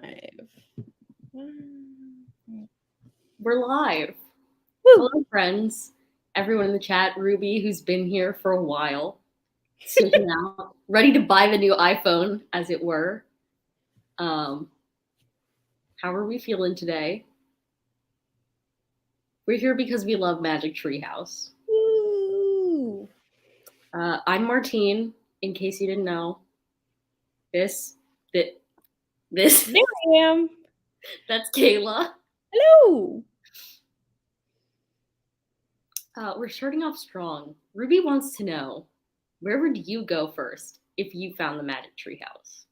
live. We're live. Woo. Hello, friends. Everyone in the chat, Ruby, who's been here for a while, sticking out, ready to buy the new iPhone, as it were. How are we feeling today? We're here because we love Magic Treehouse. Woo. I'm Martine, in case you didn't know. This. There I am. That's Kayla. Hello. We're starting off strong. Ruby wants to know, where would you go first if you found the Magic Treehouse?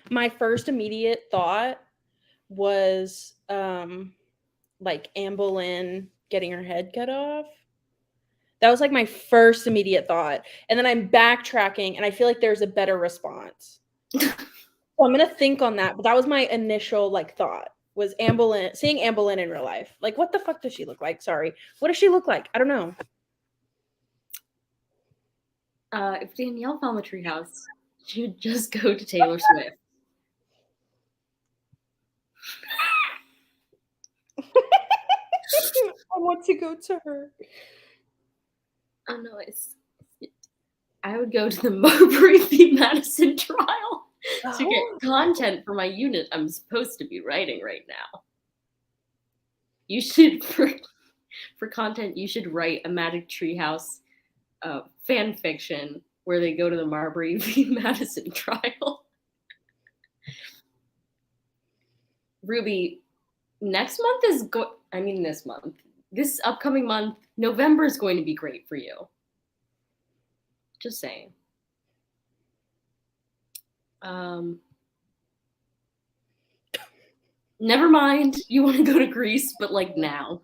My first immediate thought was like Anne Boleyn getting her head cut off. That was like my first immediate thought. And then I'm backtracking and I feel like there's a better response. So I'm gonna think on that. But that was my initial thought was Anne Boleyn, seeing Anne Boleyn in real life. Like, what the fuck does she look like? Sorry. What does she look like? I don't know. If Danielle found the treehouse, she would just go to Taylor Swift. I want to go to her. Oh no, I would go to the Marbury v. Madison trial to get content for my unit I'm supposed to be writing right now. You should, for content, you should write a Magic Treehouse fan fiction where they go to the Marbury v. Madison trial. Ruby, this month, this upcoming month, November is going to be great for you. Just saying. Never mind, you want to go to Greece, but now.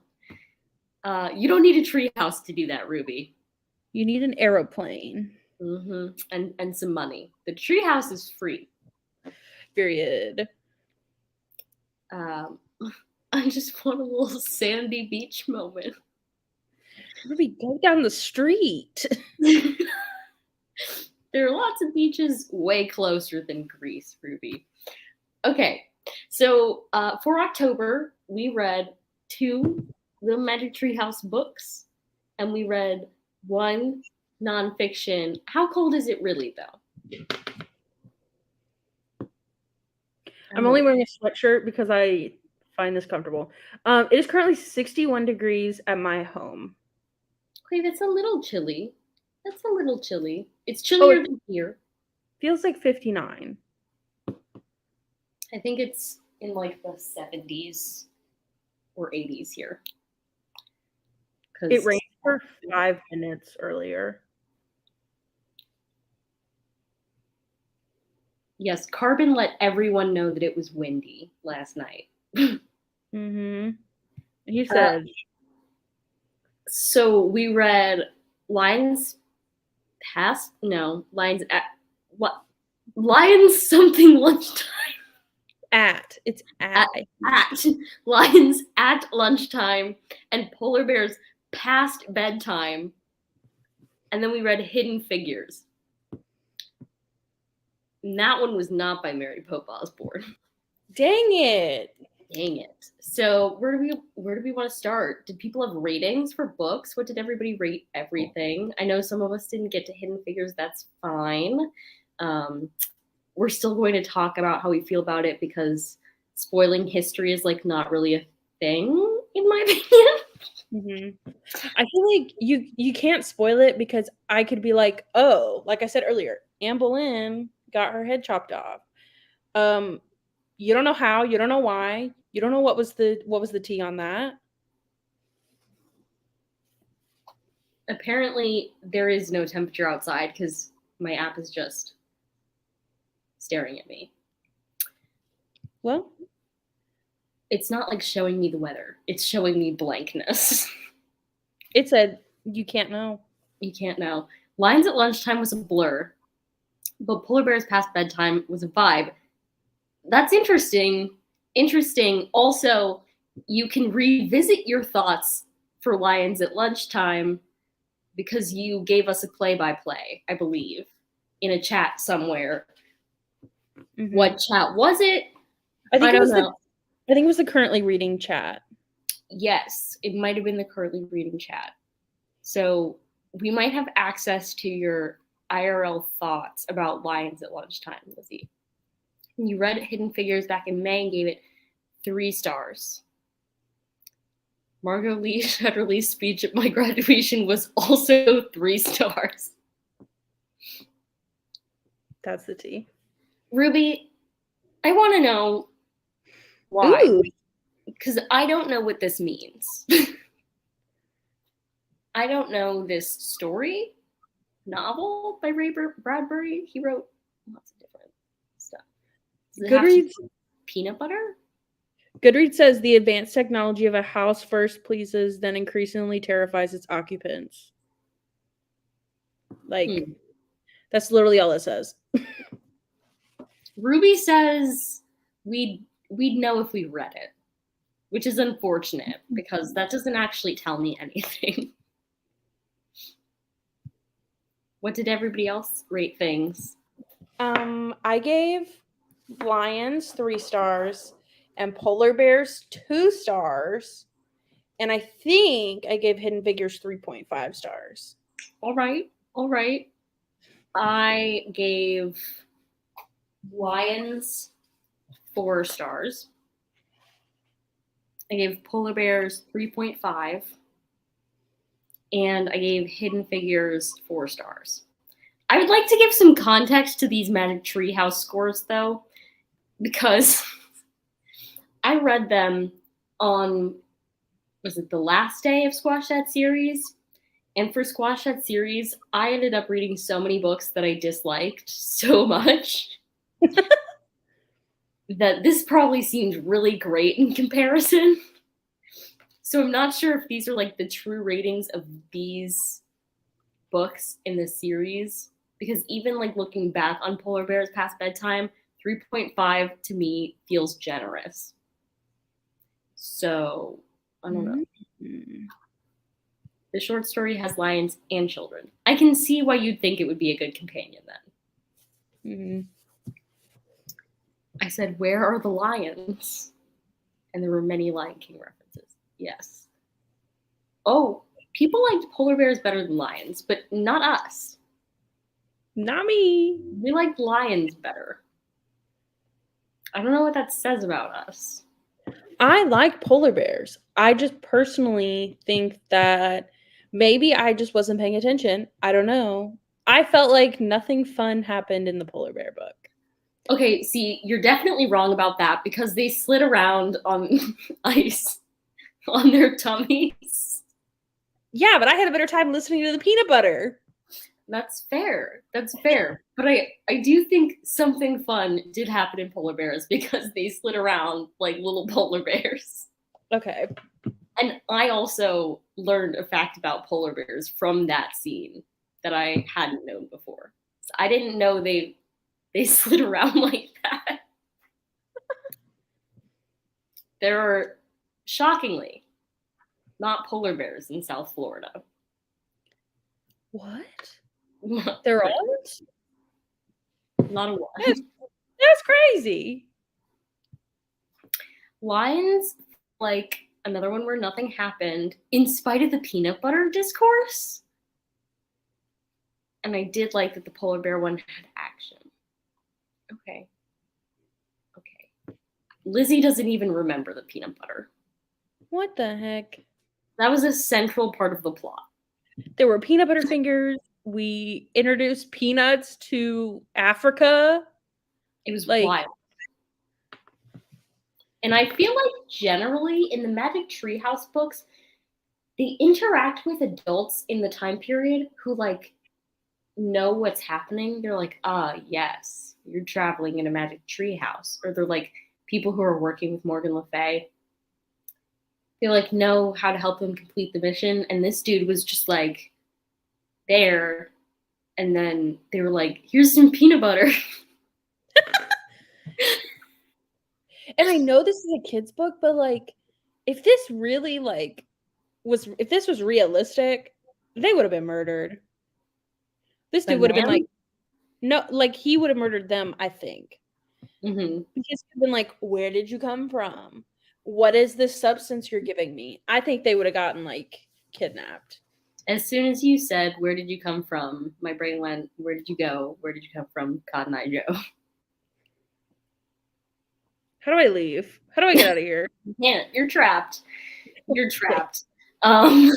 You don't need a treehouse to do that, Ruby. You need an aeroplane. Mm-hmm. And some money. The treehouse is free. Period. I just want a little sandy beach moment. Ruby, go down the street. There are lots of beaches way closer than Greece, Ruby. Okay, so for October, we read 2 Little Magic Treehouse books, and we read 1 nonfiction. How cold is it really, though? I'm only wearing a sweatshirt because I find this comfortable. It is currently 61 degrees at my home. Okay, that's a little chilly. It's chillier than here. Feels like 59. I think it's in the 70s or 80s here. It rained for 5 minutes earlier. Yes, Carbon let everyone know that it was windy last night. He said. So we read Lions something lunchtime. It's at Lions at lunchtime and Polar Bears past bedtime. And then we read Hidden Figures. And that one was not by Mary Pope Osborne. Dang it. So where do we want to start? Did people have ratings for books? What did everybody rate everything? I know some of us didn't get to Hidden Figures. That's fine. We're still going to talk about how we feel about it because spoiling history is not really a thing, in my opinion. I feel like you can't spoil it because I could be like, oh, like I said earlier, Anne Boleyn got her head chopped off. You don't know how, you don't know why, you don't know what was the tea on that. Apparently, there is no temperature outside because my app is just staring at me. Well, it's not showing me the weather. It's showing me blankness. It said, you can't know. You can't know. Lions at lunchtime was a blur, but Polar Bears past bedtime was a vibe. That's interesting. Also, you can revisit your thoughts for Lions at lunchtime because you gave us a play-by-play, I believe, in a chat somewhere. Mm-hmm. What chat was it? I think don't know. I think it was the currently reading chat. Yes, it might have been the currently reading chat. So we might have access to your IRL thoughts about Lions at lunchtime, Lizzie. You read Hidden Figures back in May and gave it 3 stars. Margot Lee Shetterly's speech at my graduation was also 3 stars. That's the tea. Ruby, I want to know why. Ooh. Because I don't know what this means. I don't know this story, novel by Ray Bradbury. He wrote lots of different stuff. Does it have to be peanut butter? Goodreads says the advanced technology of a house first pleases, then increasingly terrifies its occupants. Like, that's literally all it says. Ruby says we'd know if we read it, which is unfortunate because that doesn't actually tell me anything. What did everybody else rate things? I gave Lions 3 stars and Polar Bears 2 stars. And I think I gave Hidden Figures 3.5 stars. All right. I gave Lions 4 stars. I gave Polar Bears 3.5. And I gave Hidden Figures 4 stars. I would like to give some context to these Magic Treehouse scores, though, because I read them on, was it the last day of Squash That Series? And for Squash That Series, I ended up reading so many books that I disliked so much that this probably seemed really great in comparison. So I'm not sure if these are like the true ratings of these books in the series, because even like looking back on Polar Bears Past Bedtime, 3.5 to me feels generous. So I don't know. Mm-hmm. The short story has lions and children. I can see why you'd think it would be a good companion then. Mm-hmm. I said, where are the lions? And there were many Lion King references. Yes. Oh, people liked polar bears better than lions, but not us. Not me. We liked lions better. I don't know what that says about us. I like polar bears. I just personally think that maybe I just wasn't paying attention. I don't know. I felt like nothing fun happened in the polar bear book. Okay, see, you're definitely wrong about that because they slid around on ice on their tummies. Yeah, but I had a better time listening to the peanut butter. That's fair. But I do think something fun did happen in polar bears because they slid around like little polar bears. Okay. And I also learned a fact about polar bears from that scene that I hadn't known before. So I didn't know they slid around like that. There are, shockingly, not polar bears in South Florida. What? There aren't? Not a lot. That's crazy. Lions, like another one where nothing happened, in spite of the peanut butter discourse. And I did like that the polar bear one had action. Okay. Lizzie doesn't even remember the peanut butter. What the heck? That was a central part of the plot. There were peanut butter fingers. We introduced peanuts to Africa. It was wild. And I feel like generally in the Magic Treehouse books, they interact with adults in the time period who like know what's happening. They're like, yes, you're traveling in a Magic Treehouse. Or they're like people who are working with Morgan Le Fay. They like know how to help them complete the mission. And this dude was just like there. And then they were like, here's some peanut butter. And I know this is a kid's book, but like, if this really like if this was realistic, they would have been murdered. This dude would have been like, No, like he would have murdered them, I think. Mm-hmm. Because he'd been like, where did you come from? What is this substance you're giving me? I think they would have gotten like kidnapped. As soon as you said, "Where did you come from?" my brain went, "Where did you go? Where did you come from, Cotton Eye Joe?" How do I leave? How do I get out of here? You can't. You're trapped. You're trapped. Um,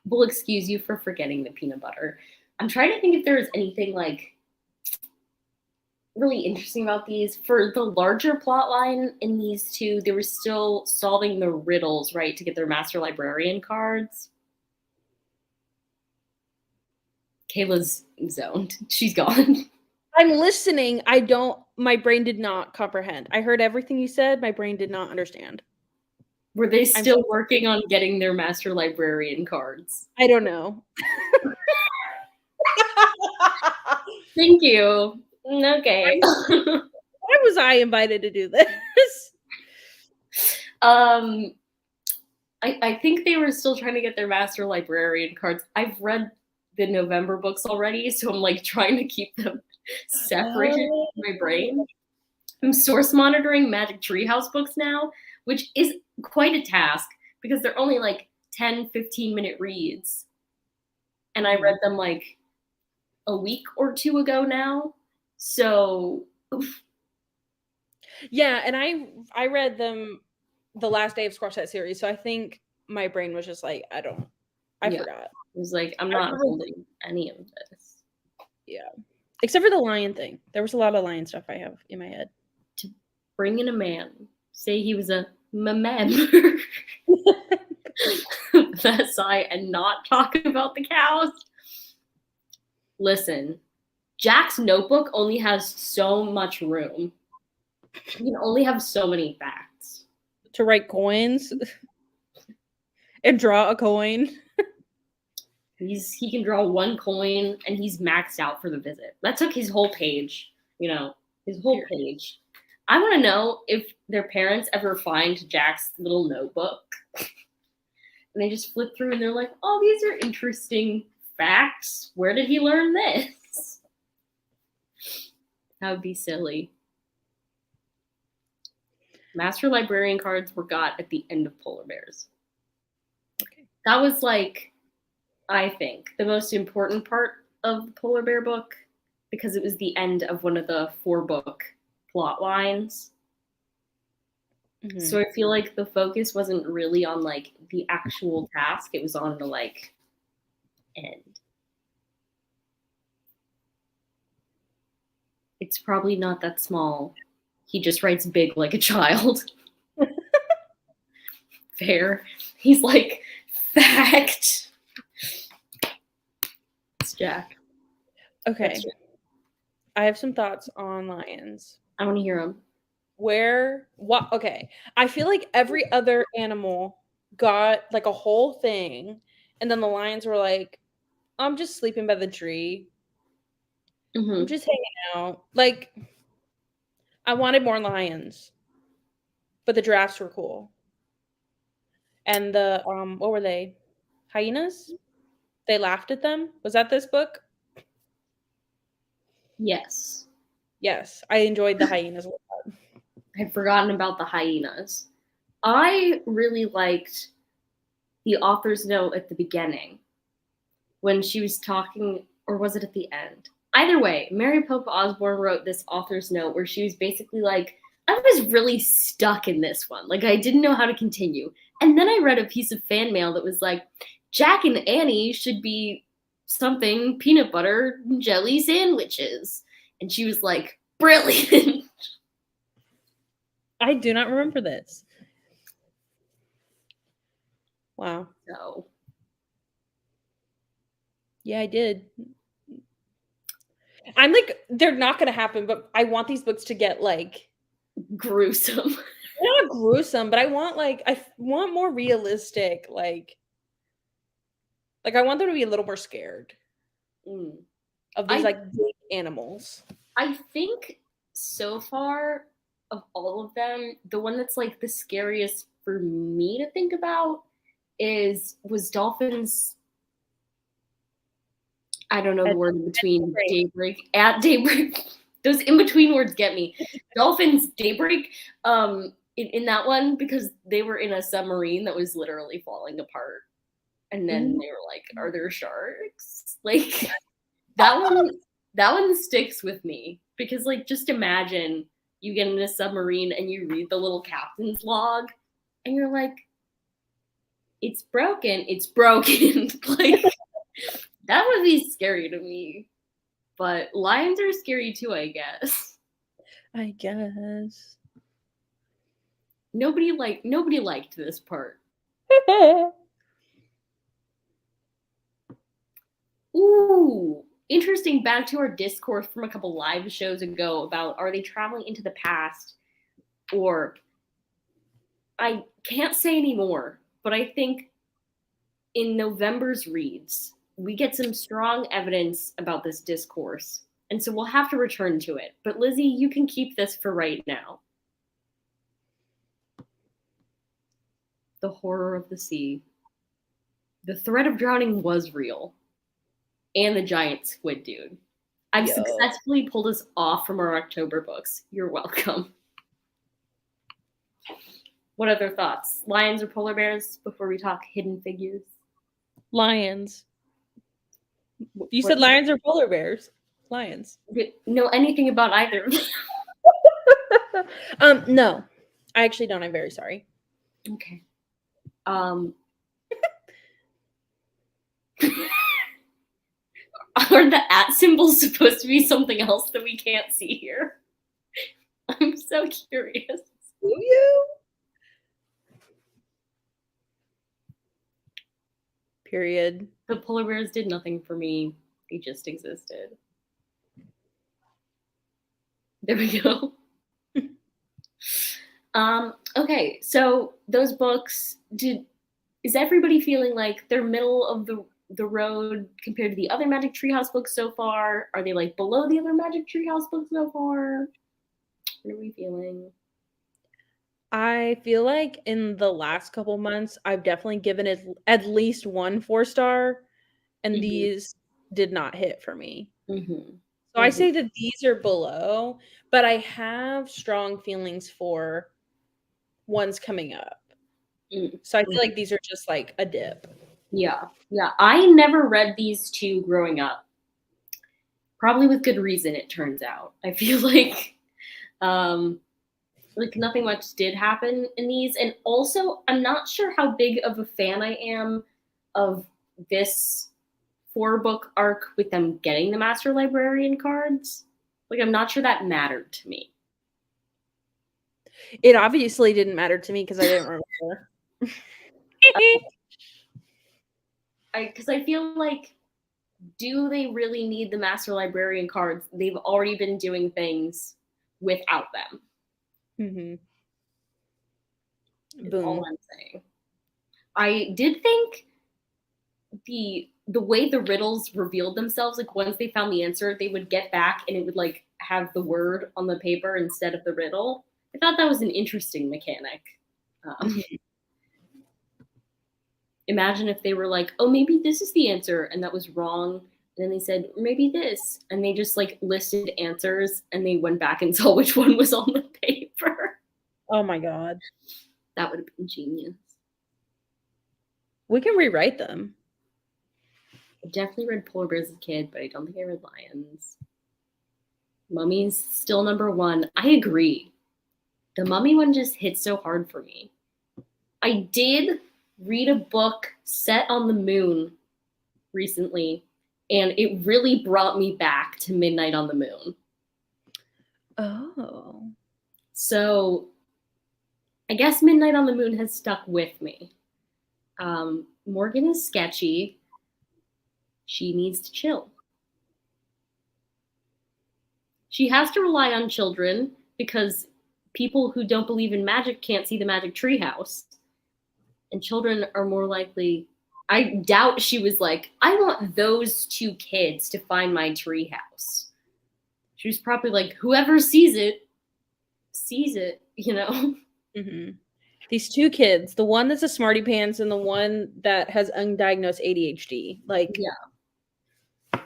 we'll excuse you for forgetting the peanut butter. I'm trying to think if there was anything like really interesting about these. For the larger plot line in these two, they were still solving the riddles, right, to get their master librarian cards. Kayla's zoned. She's gone. I'm listening. My brain did not comprehend. I heard everything you said. My brain did not understand. Were they still working on getting their master librarian cards? I don't know. Thank you. Okay. Why was I invited to do this? I think they were still trying to get their master librarian cards. I've read the November books already, so I'm like trying to keep them separated in my brain. I'm source monitoring Magic Treehouse books now, which is quite a task because they're only like 10, 15-minute reads. And I read them like a week or two ago now. So yeah, and I read them the last day of Squash series, so I think my brain was just like, I forgot. It was like, I'm not holding any of this. Yeah. Except for the lion thing. There was a lot of lion stuff I have in my head. To bring in a man, say he was a member. That sigh and not talk about the cows. Listen, Jack's notebook only has so much room. You can only have so many facts. To write coins and draw a coin. He can draw one coin and he's maxed out for the visit. That took his whole page, his whole page. I want to know if their parents ever find Jack's little notebook and they just flip through and they're like, oh, these are interesting facts. Where did he learn this? That would be silly. Master librarian cards were got at the end of Polar Bears. Okay. That was like, I think, the most important part of the Polar Bear book because it was the end of one of the 4-book plot lines. Mm-hmm. So I feel like the focus wasn't really on like the actual task. It was on the like end. It's probably not that small. He just writes big like a child. Fair. He's like, fact. It's Jack. Okay. I have some thoughts on lions. I want to hear them. Okay. I feel like every other animal got like a whole thing, and then the lions were like, I'm just sleeping by the tree. Mm-hmm. I'm just hanging out. Like, I wanted more lions, but the giraffes were cool. And the what were they? Hyenas? They laughed at them. Was that this book? Yes. Yes, I enjoyed the hyenas a lot. I'd forgotten about the hyenas. I really liked the author's note at the beginning when she was talking, or was it at the end? Either way, Mary Pope Osborne wrote this author's note where she was basically like, I was really stuck in this one. Like, I didn't know how to continue. And then I read a piece of fan mail that was like, Jack and Annie should be something peanut butter and jelly sandwiches. And she was like, brilliant. I do not remember this. Wow. So. Yeah, I did. I'm like, they're not going to happen, but I want these books to get like gruesome. Not gruesome, but I want more realistic, like I want them to be a little more scared of these like big animals. I think so far of all of them, the one that's like the scariest for me to think about was Dolphin's I don't know the word in between. daybreak. Daybreak. At daybreak. Those in between words get me. Dolphins, daybreak. In that one, because they were in a submarine that was literally falling apart. And then they were like, "Are there sharks?" Like that one sticks with me because like just imagine you get in a submarine and you read the little captain's log and you're like, it's broken. Like that would be scary to me. But lions are scary too, I guess. I guess. Nobody liked this part. Ooh, interesting. Back to our discourse from a couple live shows ago about are they traveling into the past, or I can't say anymore, but I think in November's reads, we get some strong evidence about this discourse. And so we'll have to return to it. But Lizzie, you can keep this for right now. The horror of the sea. The threat of drowning was real. And the giant squid dude. I've successfully pulled us off from our October books. You're welcome. What other thoughts? Lions or polar bears before we talk hidden figures? Lions. You said lions or polar bears? Lions. Know anything about either of them? No. I actually don't. I'm very sorry. Okay. Are the @ symbols supposed to be something else that we can't see here? I'm so curious. Do you? Period. The polar bears did nothing for me. They just existed. There we go. Okay, so those books, is everybody feeling like they're middle of the road compared to the other Magic Treehouse books so far? Are they like below the other Magic Treehouse books so far? What are we feeling? I feel like in the last couple months, I've definitely given it at least 1 4-star, and these did not hit for me. So I say that these are below, but I have strong feelings for ones coming up. So I feel like these are just like a dip. Yeah. I never read these two growing up. Probably with good reason, it turns out. I feel like nothing much did happen in these. And also, I'm not sure how big of a fan I am of this 4-book arc with them getting the Master Librarian cards. Like, I'm not sure that mattered to me. It obviously didn't matter to me because I didn't remember. Because I feel like, do they really need the Master Librarian cards? They've already been doing things without them. Boom. All I'm saying. I did think the way the riddles revealed themselves, like once they found the answer, they would get back and it would like have the word on the paper instead of the riddle. I thought that was an interesting mechanic. Imagine if they were like, oh, maybe this is the answer and that was wrong. And then they said, maybe this. And they just like listed answers and they went back and saw which one was on the paper. Oh my God. That would have been genius. We can rewrite them. I definitely read polar bears as a kid, but I don't think I read lions. Mummy's still number 1. I agree. The mummy one just hit so hard for me. I did read a book set on the moon recently, and it really brought me back to Midnight on the Moon. Oh. So I guess Midnight on the Moon has stuck with me. Morgan is sketchy. She needs to chill. She has to rely on children because people who don't believe in magic can't see the Magic Treehouse. And children are more likely, I doubt she was like, I want those 2 kids to find my treehouse. She was probably like, whoever sees it, you know? These 2 kids, the one that's a smarty pants and the one that has undiagnosed ADHD. Like, yeah.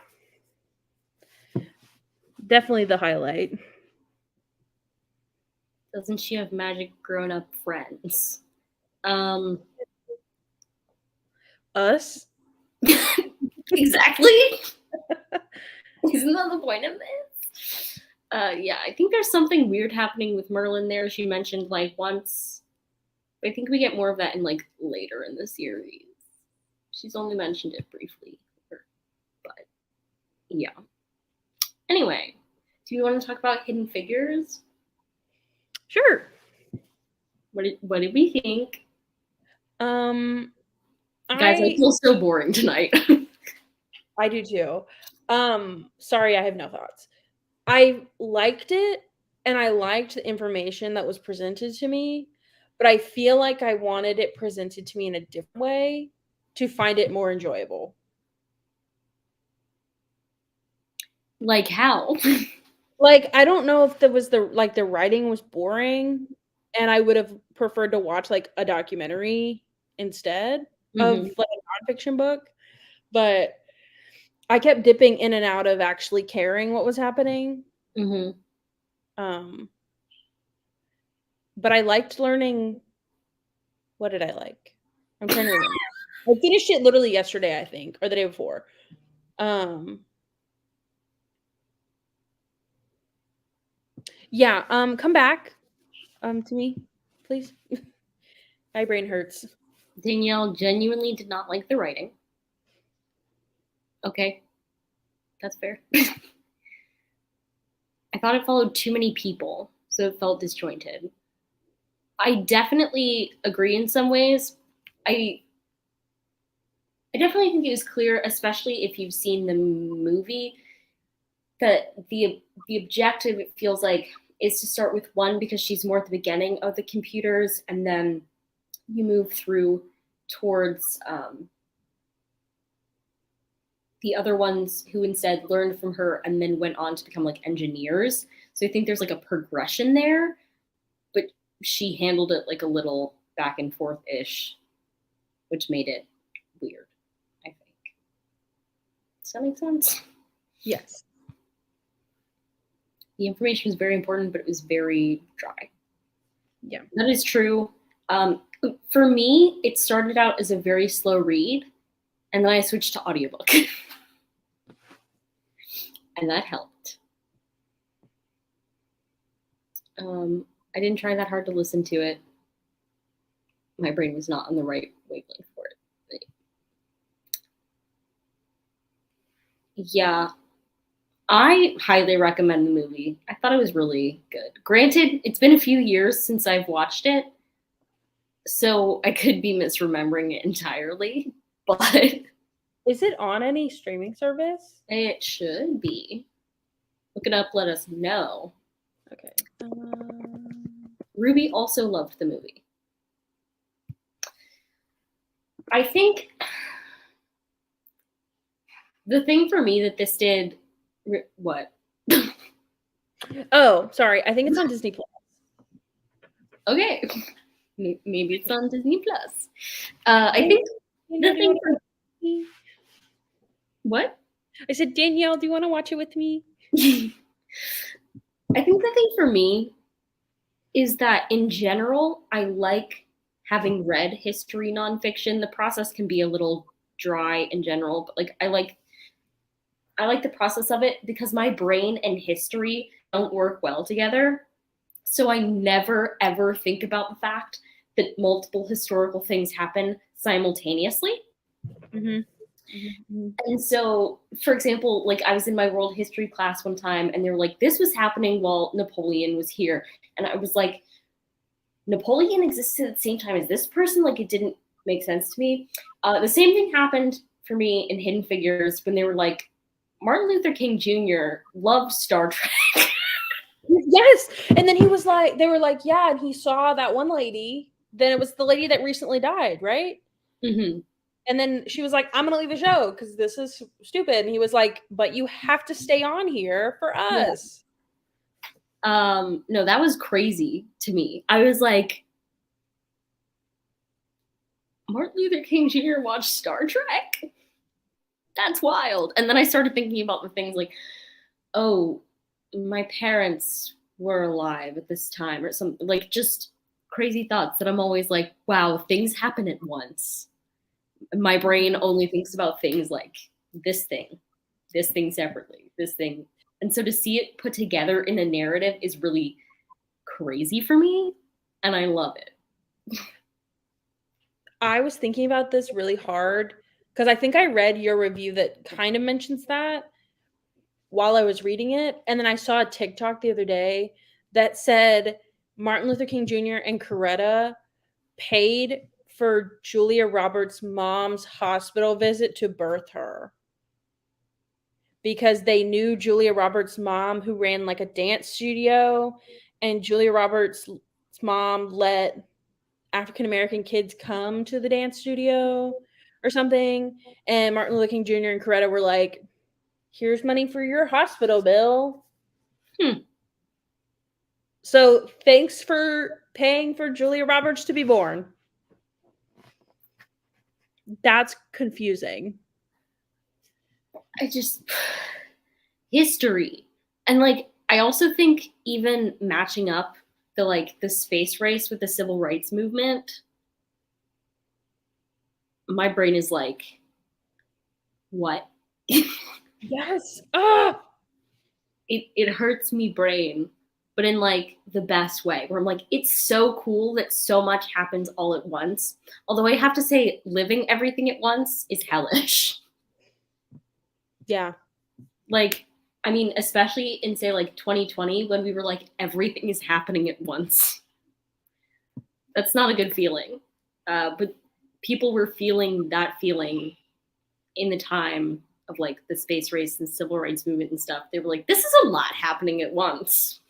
definitely the highlight. Doesn't she have magic grown-up friends? Us? Exactly. Isn't that the point of this? Yeah, I think there's something weird happening with Merlin there. She mentioned like once. I think we get more of that in like later in the series. She's only mentioned it briefly, but yeah. Anyway, do you want to talk about Hidden Figures? Sure. What did we think? Guys, I I feel so boring tonight. do too. Sorry, I have no thoughts. I liked it, and I liked the information that was presented to me, but I feel like I wanted it presented to me in a different way to find it more enjoyable. Like how? Like, I don't know if there was the writing was boring, and I would have preferred to watch, like, a documentary instead of, Mm-hmm. like, a nonfiction book, but I kept dipping in and out of actually caring what was happening. Mm-hmm. Um, but I liked learning. What did I like? I'm trying to remember. I finished it literally yesterday, I think, or the day before. Yeah, come back to me, please. My brain hurts. Danielle genuinely did not like the writing. Okay, that's fair. I thought it followed too many people, so it felt disjointed. I definitely agree in some ways. I definitely think it was clear, especially if you've seen the movie, that the objective, it feels like, is to start with one because she's more at the beginning of the computers, and then you move through towards the other ones who instead learned from her and then went on to become like engineers. So I think there's like a progression there, but she handled it like a little back and forth ish, which made it weird, I think. Does that make sense? Yes. The information was very important, but it was very dry. Yeah. That is true. For me, it started out as a very slow read, and then I switched to audiobook. And that helped. I didn't try that hard to listen to it. My brain was not on the right wavelength for it. Yeah, I highly recommend the movie. I thought it was really good. Granted, it's been a few years since I've watched it, so I could be misremembering it entirely, but Is it on any streaming service? it should be. Look it up, let us know. Okay. Ruby also loved the movie. I think the thing for me that this did, what? Oh, sorry. I think it's on Disney Plus. Okay, maybe it's on Disney Plus. I think the thing for what? I said, Danielle, do you want to watch it with me? I think the thing for me is that in general, I like having read history nonfiction. The process can be a little dry in general, but like I like the process of it because my brain and history don't work well together. So I never ever think about the fact that multiple historical things happen simultaneously. Mm-hmm. Mm-hmm. And so, for example, like I was in my world history class one time and they were like, this was happening while Napoleon was here. And I was like, Napoleon existed at the same time as this person? Like, it didn't make sense to me. The same thing happened for me in Hidden Figures when they were like, Martin Luther King Jr. loved Star Trek. Yes. And then he was like, they were like, yeah, and he saw that one lady. Then it was the lady that recently died, right? Mm-hmm. And then she was like, I'm going to leave the show because this is stupid. And he was like, but you have to stay on here for us. Yeah. No, that was crazy to me. I was like, Martin Luther King Jr. watched Star Trek? That's wild. And then I started thinking about the things like, oh, my parents were alive at this time or something, like just crazy thoughts that I'm always like, wow, things happen at once. My brain only thinks about things like this thing separately, this thing. And so to see it put together in a narrative is really crazy for me, and I love it. I was thinking about this really hard because I think I read your review that kind of mentions that while I was reading it. And then I saw a TikTok the other day that said Martin Luther King Jr. and Coretta paid for Julia Roberts' mom's hospital visit to birth her because they knew Julia Roberts' mom, who ran like a dance studio, and Julia Roberts' mom let African American kids come to the dance studio or something. And Martin Luther King Jr. and Coretta were like, here's money for your hospital bill. So thanks for paying for Julia Roberts to be born. That's confusing. I just history. And like I also think even matching up the space race with the civil rights movement, my brain is like, what? Yes. Ah. It hurts me brain, but in like the best way, where I'm like, it's so cool that so much happens all at once. Although I have to say, living everything at once is hellish. Yeah. Like, I mean, especially in say like 2020 when we were like, everything is happening at once. That's not a good feeling. But people were feeling that feeling in the time of like the space race and civil rights movement and stuff. They were like, this is a lot happening at once.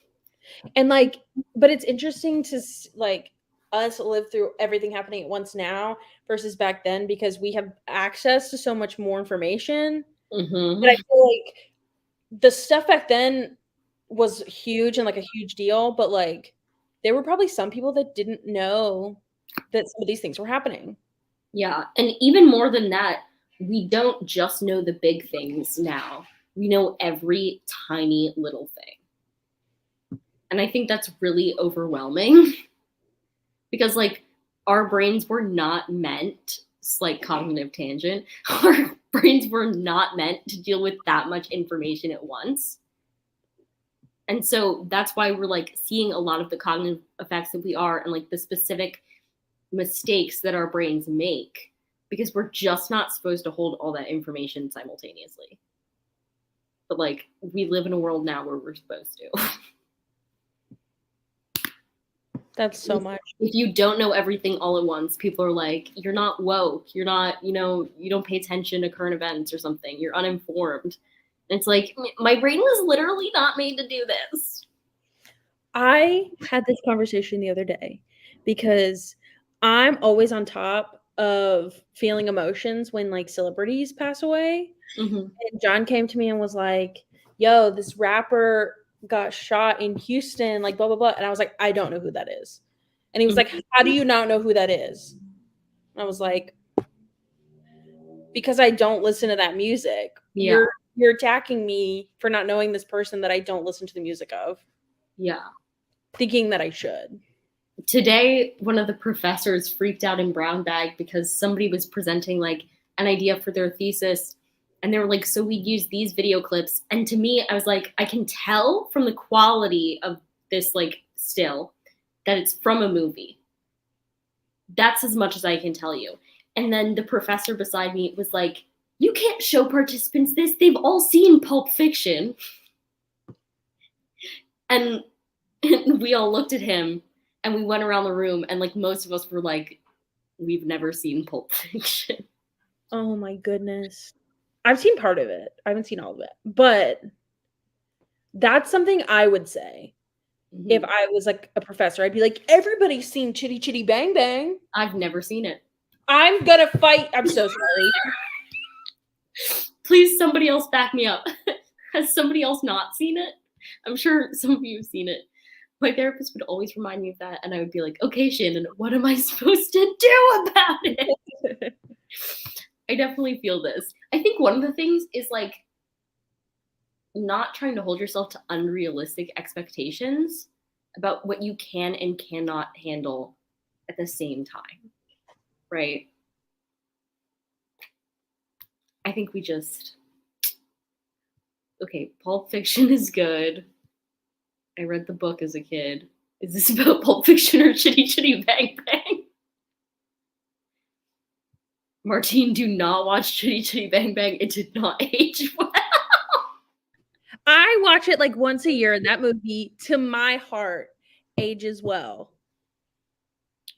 And like, but it's interesting to like us live through everything happening at once now versus back then because we have access to so much more information. Mm-hmm. But I feel like the stuff back then was huge and like a huge deal, but like there were probably some people that didn't know that some of these things were happening. Yeah. And even more than that, we don't just know the big things now. We know every tiny little thing. And I think that's really overwhelming because like our brains were not meant, slight cognitive tangent, our brains were not meant to deal with that much information at once. And so that's why we're like seeing a lot of the cognitive effects that we are and like the specific mistakes that our brains make because we're just not supposed to hold all that information simultaneously. But like we live in a world now where we're supposed to. That's so much. If you don't know everything all at once, people are like, you're not woke. You're not, you don't pay attention to current events or something. You're uninformed. And it's like, my brain was literally not made to do this. I had this conversation the other day because I'm always on top of feeling emotions when like celebrities pass away. Mm-hmm. And John came to me and was like, yo, this rapper got shot in Houston, like blah, blah, blah. And I was like, I don't know who that is. And he was like, how do you not know who that is? And I was like, because I don't listen to that music. Yeah. You're attacking me for not knowing this person that I don't listen to the music of. Yeah. Thinking that I should. Today, one of the professors freaked out in brown bag because somebody was presenting like an idea for their thesis. And they were like, so we use these video clips. And to me, I was like, I can tell from the quality of this like still that it's from a movie. That's as much as I can tell you. And then the professor beside me was like, you can't show participants this. They've all seen Pulp Fiction. And we all looked at him and we went around the room and like most of us were like, we've never seen Pulp Fiction. Oh my goodness. I've seen part of it. I haven't seen all of it. But that's something I would say. Mm-hmm. If I was like a professor, I'd be like, everybody's seen Chitty Chitty Bang Bang. I've never seen it. I'm gonna fight. I'm so sorry. Please, somebody else back me up. Has somebody else not seen it? I'm sure some of you have seen it. My therapist would always remind me of that, and I would be like, okay, Shannon, what am I supposed to do about it? I definitely feel this. I think one of the things is like not trying to hold yourself to unrealistic expectations about what you can and cannot handle at the same time, right? I think we just, okay, Pulp Fiction is good. I read the book as a kid. Is this about Pulp Fiction or Chitty Chitty Bang Bang? Martine, do not watch Chitty Chitty Bang Bang. It did not age well. I watch it like once a year, and that movie, to my heart, ages well.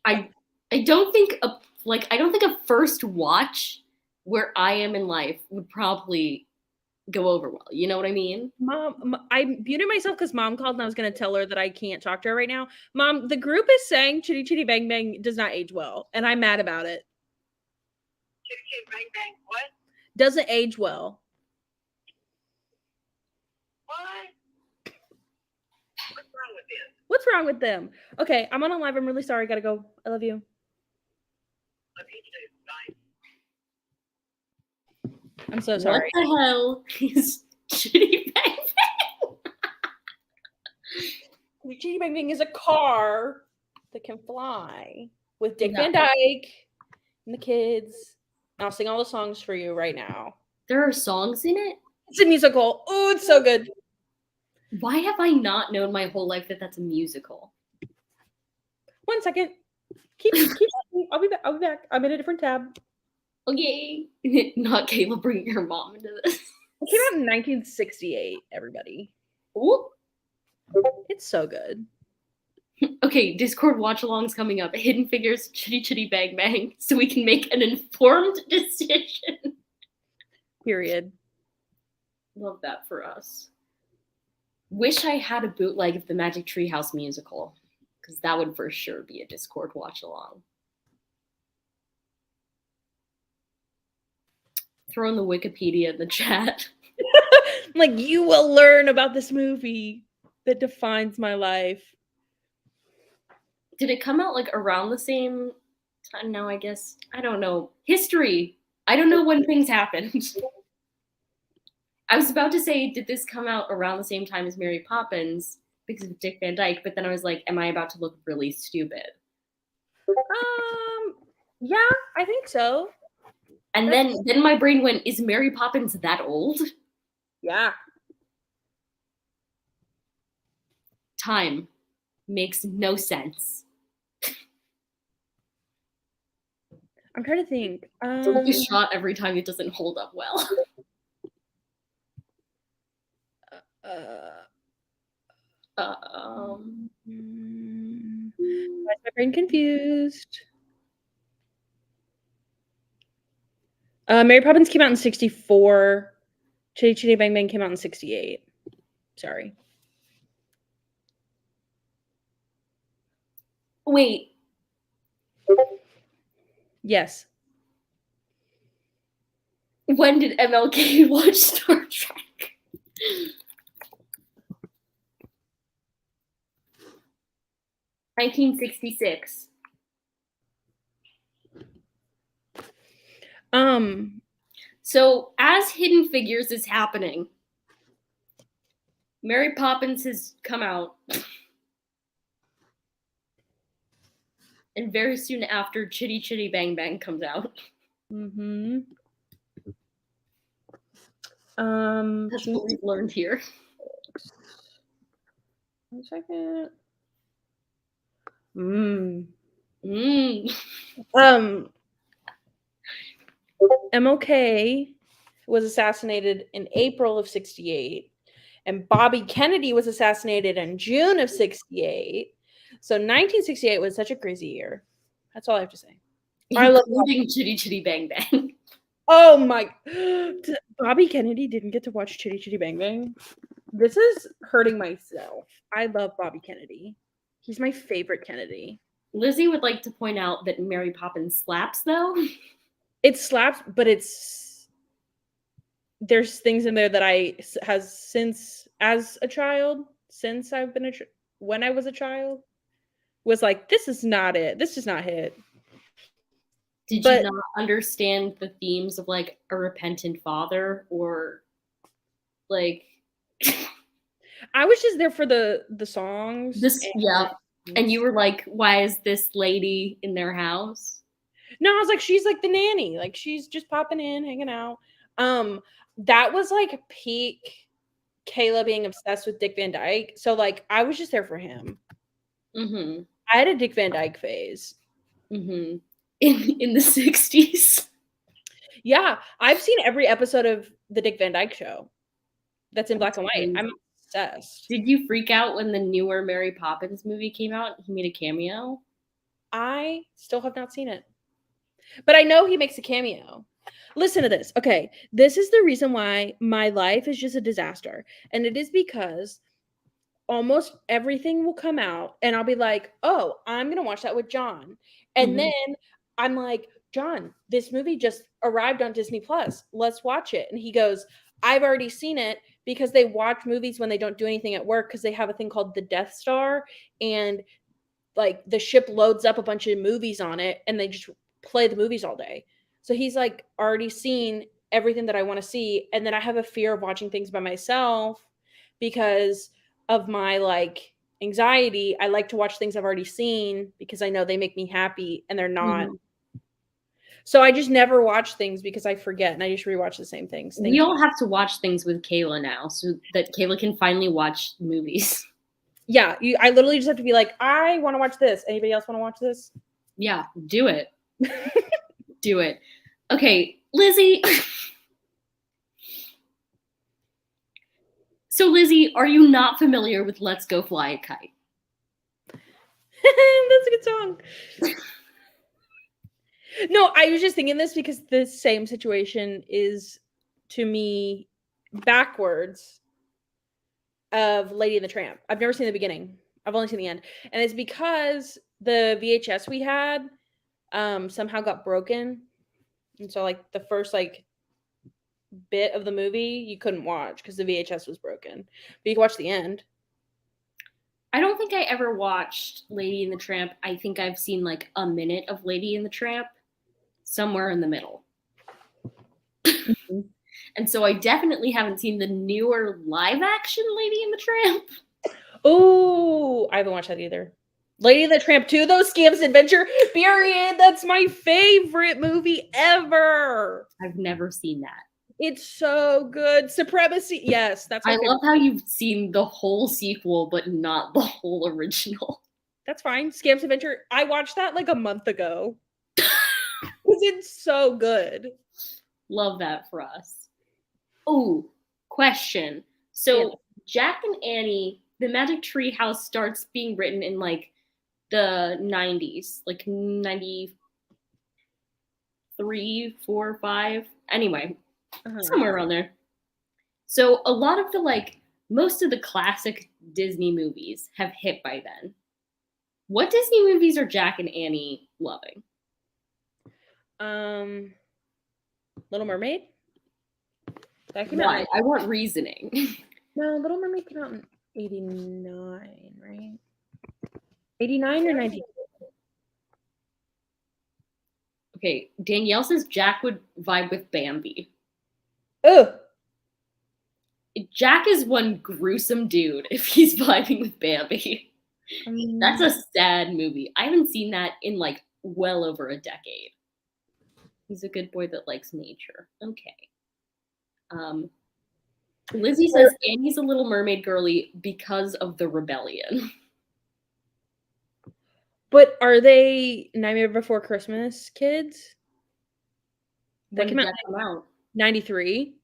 I don't think a first watch where I am in life would probably go over well. You know what I mean? Mom, I muted myself because Mom called and I was going to tell her that I can't talk to her right now. Mom, the group is saying Chitty Chitty Bang Bang does not age well, and I'm mad about it. Chitty Chitty Bang Bang what? Doesn't age well. What? What's wrong with this? What's wrong with them? Okay, I'm on a live. I'm really sorry. Gotta go. I love you. Love you too. Bye. I'm so sorry. What the hell is Chitty Bang Bang? Chitty Bang Bang is a car that can fly with Dick No. Van Dyke and the kids. I'll sing all the songs for you right now. There are songs in it? It's a musical. Oh, it's so good. Why have I not known my whole life that that's a musical? 1 second. Keep talking. I'll be back. I'm in a different tab. Okay. Not Kayla bringing her mom into this. It came out in 1968, everybody. Ooh. It's so good. Okay, Discord watch-alongs coming up. Hidden Figures, Chitty Chitty Bang Bang, so we can make an informed decision. Period. Love that for us. Wish I had a bootleg of the Magic Treehouse musical, because that would for sure be a Discord watch-along. Throw in the Wikipedia in the chat. Like, you will learn about this movie that defines my life. Did it come out like around the same time? No, I guess. I don't know. History. I don't know when things happened. I was about to say, did this come out around the same time as Mary Poppins because of Dick Van Dyke? But then I was like, am I about to look really stupid? Yeah, I think so. And then my brain went, is Mary Poppins that old? Yeah. Time makes no sense. I'm trying to think. Take a shot every time it doesn't hold up well. Why is my brain confused? Mary Poppins came out in 64. Chitty Chitty Bang Bang came out in 68. Sorry. Wait. Yes. When did MLK watch Star Trek? (1966). So as Hidden Figures is happening, Mary Poppins has come out. And very soon after, Chitty Chitty Bang Bang comes out. Mm-hmm. That's what we've learned here. 1 second. MLK was assassinated in April of 68, and Bobby Kennedy was assassinated in June of 68. So 1968 was such a crazy year. That's all I have to say. Including Chitty Chitty Bang Bang. Oh my! Bobby Kennedy didn't get to watch Chitty Chitty Bang Bang. This is hurting myself. I love Bobby Kennedy. He's my favorite Kennedy. Lizzie would like to point out that Mary Poppins slaps, though. It slaps, but there's things in there that has since as a child, since I've been when I was a child, was like, this is not it. This does not hit. Did you not understand the themes of like a repentant father or like I was just there for the songs. And you were like, why is this lady in their house? No, I was like, she's like the nanny. Like she's just popping in, hanging out. That was like peak Kayla being obsessed with Dick Van Dyke. So like I was just there for him. Mm-hmm. I had a Dick Van Dyke phase. Mm-hmm. In the 60s. Yeah, I've seen every episode of the Dick Van Dyke Show. That's in black and white. crazy. I'm obsessed. Did you freak out when the newer Mary Poppins movie came out? He made a cameo. I still have not seen it. But I know he makes a cameo. Listen to this. Okay, this is the reason why my life is just a disaster. And it is because almost everything will come out and I'll be like, "Oh, I'm going to watch that with John." And then I'm like, "John, this movie just arrived on Disney Plus. Let's watch it." And he goes, "I've already seen it because they watch movies when they don't do anything at work because they have a thing called the Death Star and like the ship loads up a bunch of movies on it and they just play the movies all day." So he's like already seen everything that I want to see. And then I have a fear of watching things by myself because of my like anxiety. I like to watch things I've already seen because I know they make me happy and they're not. So I just never watch things because I forget and I just rewatch the same things. We all have to watch things with Kayla now so that Kayla can finally watch movies. Yeah, I literally just have to be like, I want to watch this. Anybody else want to watch this? Yeah, do it. Do it. Okay, Lizzie. So, Lizzie, are you not familiar with Let's Go Fly a Kite? That's a good song. No, I was just thinking this because the same situation is to me backwards of Lady and the Tramp. I've never seen the beginning. I've only seen the end. And it's because the VHS we had somehow got broken. And so like the first like bit of the movie you couldn't watch because the VHS was broken. But you can watch the end. I don't think I ever watched Lady and the Tramp. I think I've seen like a minute of Lady and the Tramp somewhere in the middle. And so I definitely haven't seen the newer live action Lady and the Tramp. Oh, I haven't watched that either. Lady and the Tramp 2, though, Scam's Adventure, period. That's my favorite movie ever. I've never seen that. It's so good. Supremacy. Yes, that's my I favorite. love how you've seen the whole sequel, but not the whole original. That's fine. Scam's Adventure. I watched that like a month ago. It's so good. Love that for us. Oh, question. So Jack and Annie, the Magic Treehouse starts being written in like the 90s, like 93, 4, 5. Anyway, somewhere around there. So a lot of the like, most of the classic Disney movies have hit by then. What Disney movies are Jack and Annie loving? Little Mermaid. Why? I want reasoning. No, Little Mermaid came out in 89, right? 89 or 90? Okay, Danielle says Jack would vibe with Bambi. Ugh. Jack is one gruesome dude if he's vibing with Bambi. That's a sad movie. I haven't seen that in like well over a decade. He's a good boy that likes nature. Okay. Lizzie says Annie's a Little Mermaid girly because of the rebellion. But are they Nightmare Before Christmas kids? When did that come out? 93.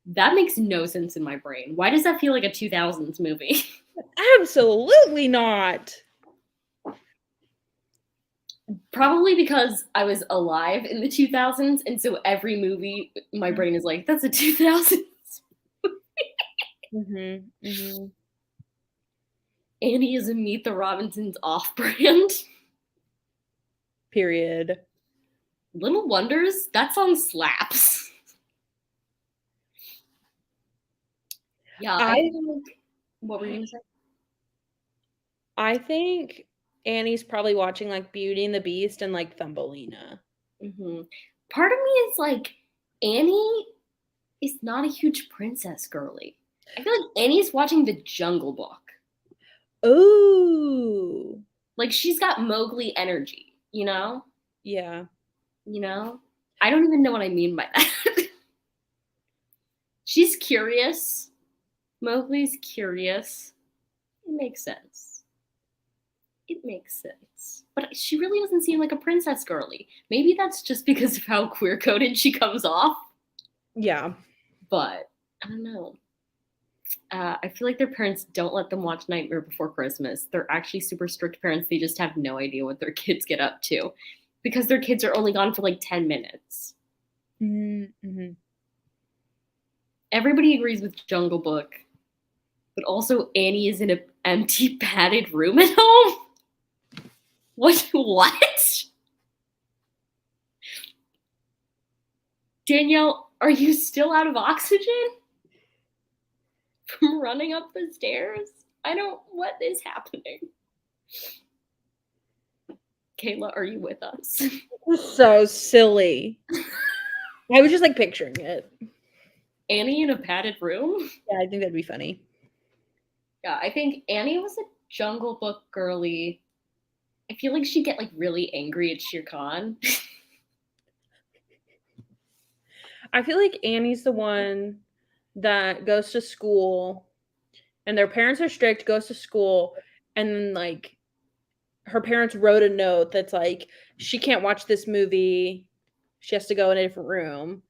That makes no sense in my brain. Why does that feel like a 2000s movie? Absolutely not. Probably because I was alive in the 2000s, and so every movie, my brain is like, that's a 2000s movie. Annie is a Meet the Robinsons off-brand. Period. Little Wonders, that song slaps. Yeah, I think, what were you going to say? I think Annie's probably watching like Beauty and the Beast and like Thumbelina. Part of me is like, Annie is not a huge princess girly. I feel like Annie's watching The Jungle Book. Ooh. Like, she's got Mowgli energy, you know? Yeah. You know? I don't even know what I mean by that. She's curious. Mowgli's curious. It makes sense. It makes sense. But she really doesn't seem like a princess girly. Maybe that's just because of how queer-coded she comes off. Yeah. But I don't know. I feel like their parents don't let them watch Nightmare Before Christmas. They're actually super strict parents. They just have no idea what their kids get up to because their kids are only gone for like 10 minutes. Mm-hmm. Everybody agrees with Jungle Book, but also Annie is in an empty padded room at home. What? Danielle, are you still out of oxygen from running up the stairs? What is happening? Kayla, are you with us? So silly. I was just like picturing it. Annie in a padded room? Yeah, I think that'd be funny. Yeah, I think Annie was a Jungle Book girly. I feel like she'd get like really angry at Shere Khan. I feel like Annie's the one that goes to school and their parents are strict, goes to school, and then like her parents wrote a note that's like she can't watch this movie. She has to go in a different room.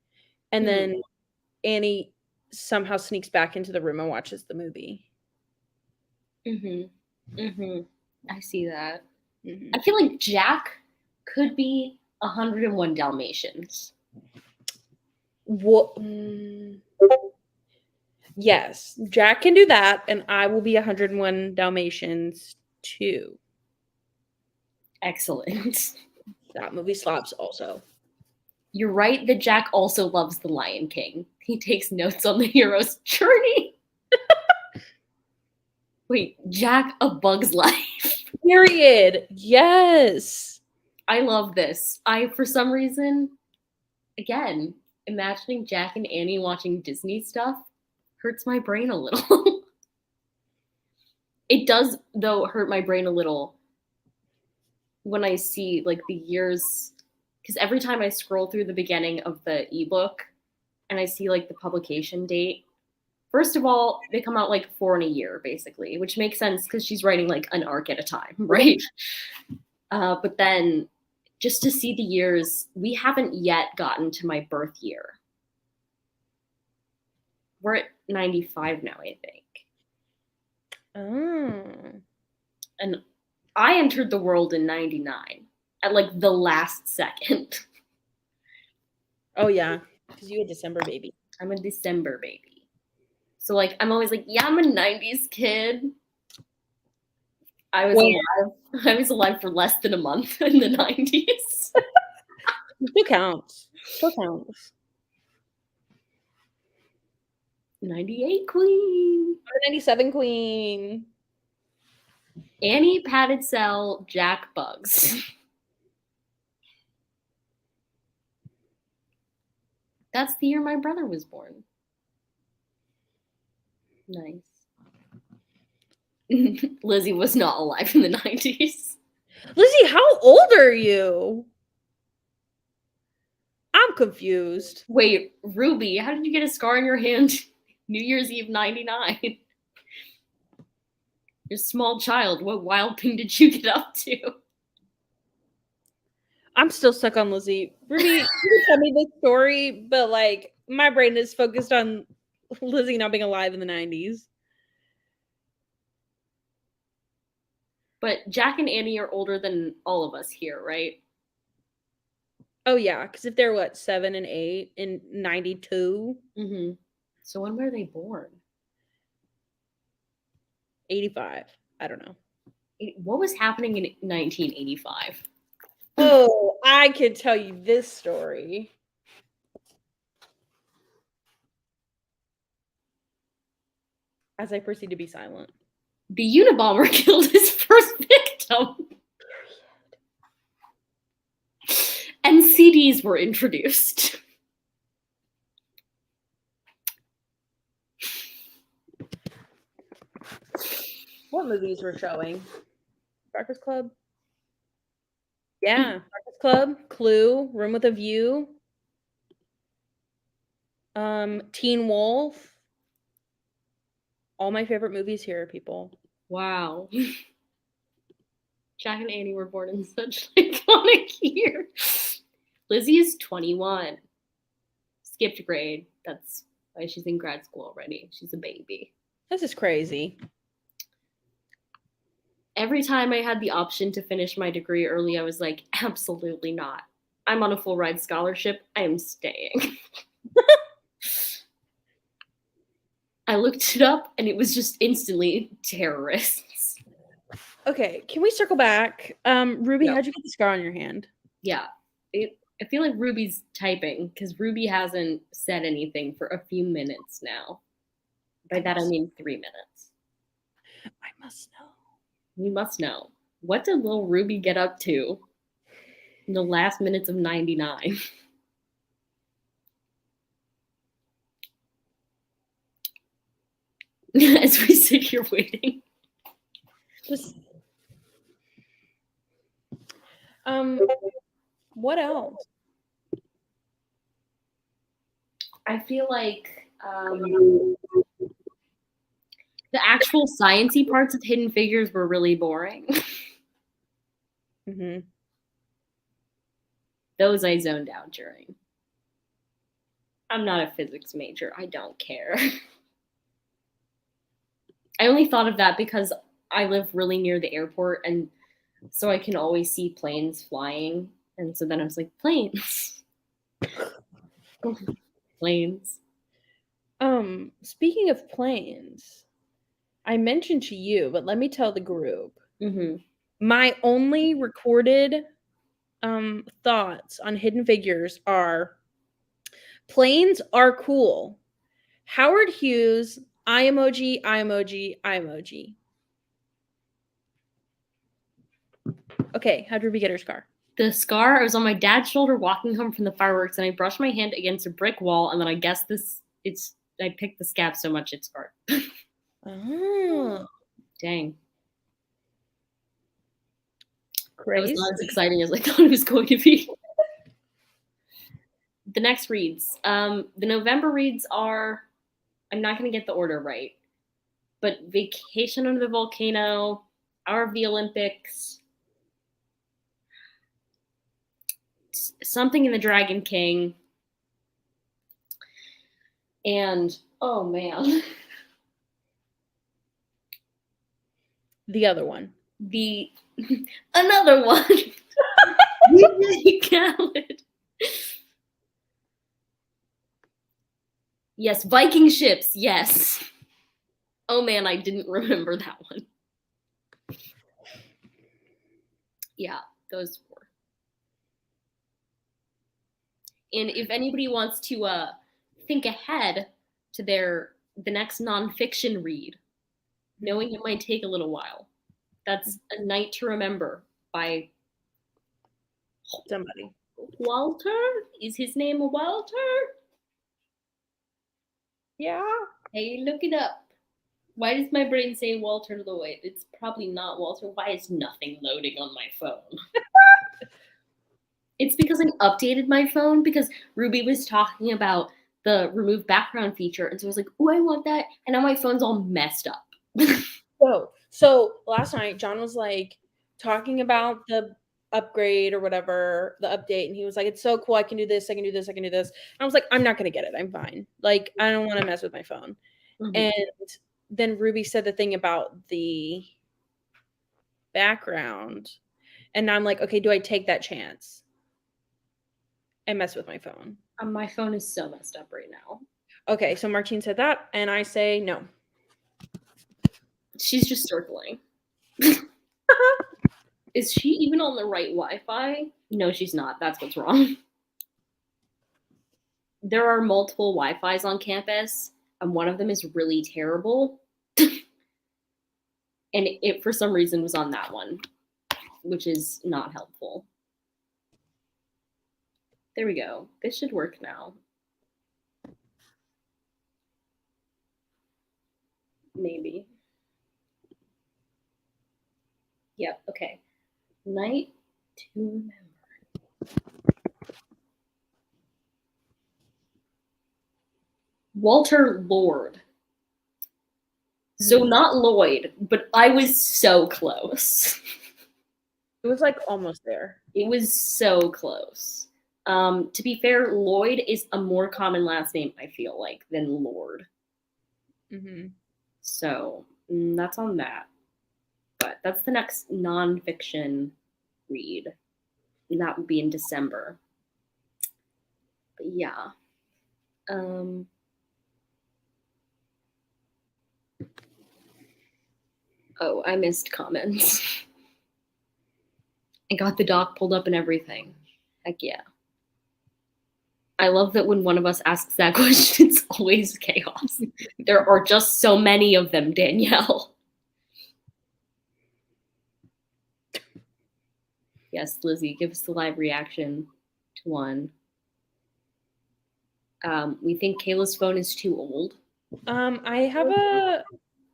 And then Annie somehow sneaks back into the room and watches the movie. I see that. Mm-hmm. I feel like Jack could be 101 Dalmatians. What? Yes, Jack can do that, and I will be 101 Dalmatians too. Excellent. That movie slaps also. You're right that Jack also loves The Lion King. He takes notes on the hero's journey. Wait, Jack, A Bug's Life. Period. Yes. I love this. For some reason, again, imagining Jack and Annie watching Disney stuff hurts my brain a little. It does, though, hurt my brain a little when I see like the years, because every time I scroll through the beginning of the ebook and I see like the publication date, first of all, they come out like 4 in a year, basically, which makes sense because she's writing like an arc at a time, right? But then just to see the years, we haven't yet gotten to my birth year. We're at 95 now, I think. Oh. And I entered the world in 99 at like the last second. Oh yeah, because you a December baby. I'm a December baby. So like I'm always like, yeah, I'm a 90s kid. I was alive for less than a month in the 90s. Still counts. Still counts. 98 queen. 97 queen. Annie, padded cell, Jack, bugs. That's the year my brother was born. Nice. Lizzie was not alive in the 90s. Lizzie, how old are you? I'm confused. Wait, Ruby, how did you get a scar on your hand New Year's Eve 99? You're a small child. What wild thing did you get up to? I'm still stuck on Lizzie. Ruby, you can tell me this story, but like my brain is focused on Lizzie not being alive in the 90s. But Jack and Annie are older than all of us here, right? Oh yeah, because if they're what 7 and 8 in 92, So when were they born? 85. I don't know. What was happening in 1985? Oh, I could tell you this story. As I proceed to be silent. The Unabomber killed his first victim. And CDs were introduced. What movies were showing? Breakfast Club? Yeah, Breakfast Club, Clue, Room with a View, Teen Wolf. All my favorite movies here, people. Wow. Jack and Annie were born in such an iconic year. Lizzie is 21. Skipped grade. That's why she's in grad school already. She's a baby. This is crazy. Every time I had the option to finish my degree early, I was like, absolutely not. I'm on a full ride scholarship. I am staying. I looked it up and it was just instantly terrorists. Okay, can we circle back? Ruby, No. how'd you get the scar on your hand? Yeah. I feel like Ruby's typing because Ruby hasn't said anything for a few minutes now. By that I mean 3 minutes. I must know. You must know. What did little Ruby get up to in the last minutes of 99? As we sit here waiting. Just what else? I feel like the actual sciencey parts of Hidden Figures were really boring. Mm-hmm. Those I zoned out during. I'm not a physics major. I don't care. I only thought of that because I live really near the airport, and so I can always see planes flying. And so then I was like, planes. Planes. Speaking of planes, I mentioned to you, but let me tell the group. Mm-hmm. My only recorded thoughts on Hidden Figures are planes are cool. Howard Hughes, eye emoji, eye emoji, eye emoji. Okay, how'd Ruby get her scar? The scar, I was on my dad's shoulder walking home from the fireworks, and I brushed my hand against a brick wall, and then I guess I picked the scab so much it scarred. Oh, Dang. crazy. That was not as exciting as I thought it was going to be. The next reads. The November reads are, I'm not going to get the order right, but Vacation Under the Volcano, Hour of the Olympics, Something in the Dragon King, and, oh man. The other one. Another one. Khaled. Yes, Viking ships. Yes. Oh man, I didn't remember that one. Yeah, those four. And if anybody wants to think ahead to the next nonfiction read, knowing it might take a little while, that's A Night to Remember by Somebody. Walter? Is his name Walter? Yeah. Hey, look it up. Why does my brain say Walter Lloyd? It's probably not Walter. Why is nothing loading on my phone? It's because I updated my phone because Ruby was talking about the remove background feature. And so I was like, oh, I want that. And now my phone's all messed up. So last night, John was like talking about the upgrade or whatever, the update. And he was like, it's so cool. I can do this. I can do this. I can do this. And I was like, I'm not going to get it. I'm fine. Like, I don't want to mess with my phone. Mm-hmm. And then Ruby said the thing about the background. And I'm like, okay, do I take that chance and mess with my phone? My phone is so messed up right now. Okay, so Martine said that, and I say no. She's just circling. Is she even on the right Wi-Fi? No, she's not. That's what's wrong. There are multiple Wi-Fis on campus, and one of them is really terrible. And it, for some reason, was on that one, which is not helpful. There we go. This should work now. Maybe. Yep. Okay. Night to remember. Walter Lord. So not Lloyd, but I was so close. It was like almost there. It was so close. To be fair, Lloyd is a more common last name, I feel like, than Lord. Mm-hmm. So that's on that. But that's the next nonfiction read. And that would be in December. But yeah. Oh, I missed comments. I got the doc pulled up and everything. Heck yeah. I love that when one of us asks that question, it's always chaos. There are just so many of them, Danielle. Yes, Lizzie, give us the live reaction to one. We think Kayla's phone is too old. I have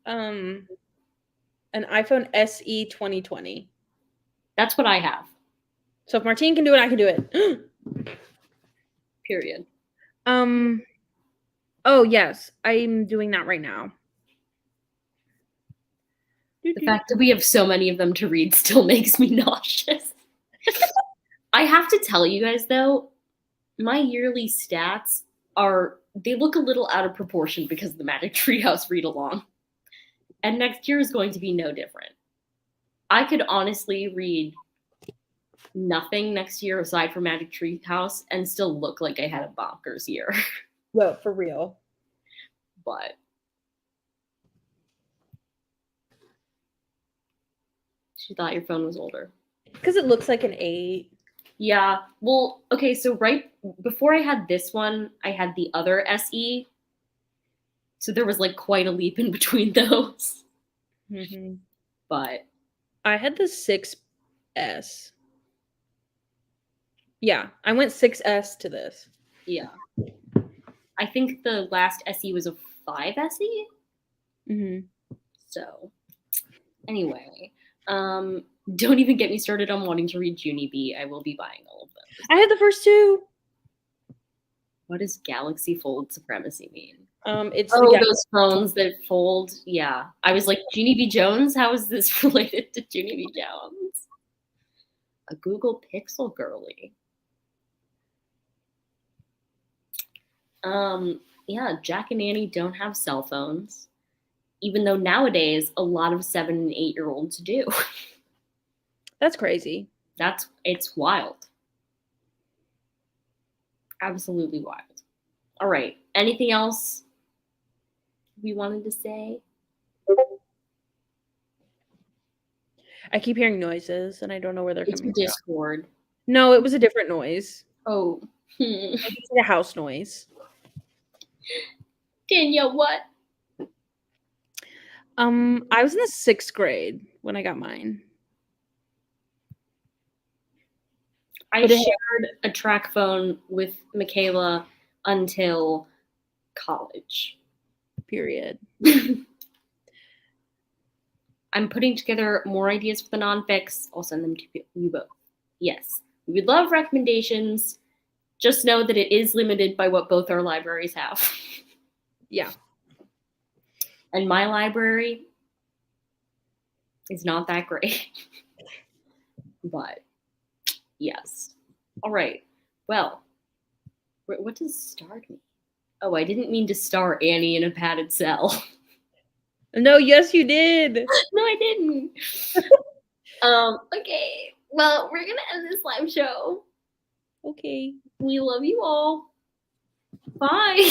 an iPhone SE 2020. That's what I have. So if Martine can do it, I can do it. Period. Oh yes, I'm doing that right now. The fact that we have so many of them to read still makes me nauseous. I have to tell you guys though, my yearly stats they look a little out of proportion because of the Magic Treehouse read along. And next year is going to be no different. I could honestly read nothing next year aside from Magic Treehouse and still look like I had a bonkers year. Well, for real. But she thought your phone was older. Because it looks like an 8. Yeah. Well, okay, so right before I had this one, I had the other SE. So there was like quite a leap in between those. Mm-hmm. But I had the 6S. Yeah, I went 6S to this. yeah. I think the last SE was a 5 SE. Mm-hmm. So anyway, don't even get me started on wanting to read Junie B. I will be buying all of them. I had the first 2. What does Galaxy Fold Supremacy mean? It's those phones that fold. Yeah, I was like, Junie B. Jones. How is this related to Junie B. Jones? A Google Pixel girly. Yeah, Jack and Annie don't have cell phones, even though nowadays a lot of 7 and 8-year-olds do. That's crazy. It's wild. Absolutely wild. All right. Anything else we wanted to say? I keep hearing noises and I don't know where they're It's coming from. Discord. No, it was a different noise. Oh. It's like a house noise. Danielle, what? I was in the 6th grade when I got mine. I shared a track phone with Michaela until college. Period. I'm putting together more ideas for the non-fics. I'll send them to you both. Yes. We would love recommendations. Just know that it is limited by what both our libraries have. Yeah. And my library is not that great. But yes. All right. Well, what does starred mean? Oh, I didn't mean to star Annie in a padded cell. No, yes, you did. No, I didn't. Okay. Well, we're going to end this live show. Okay. We love you all. Bye.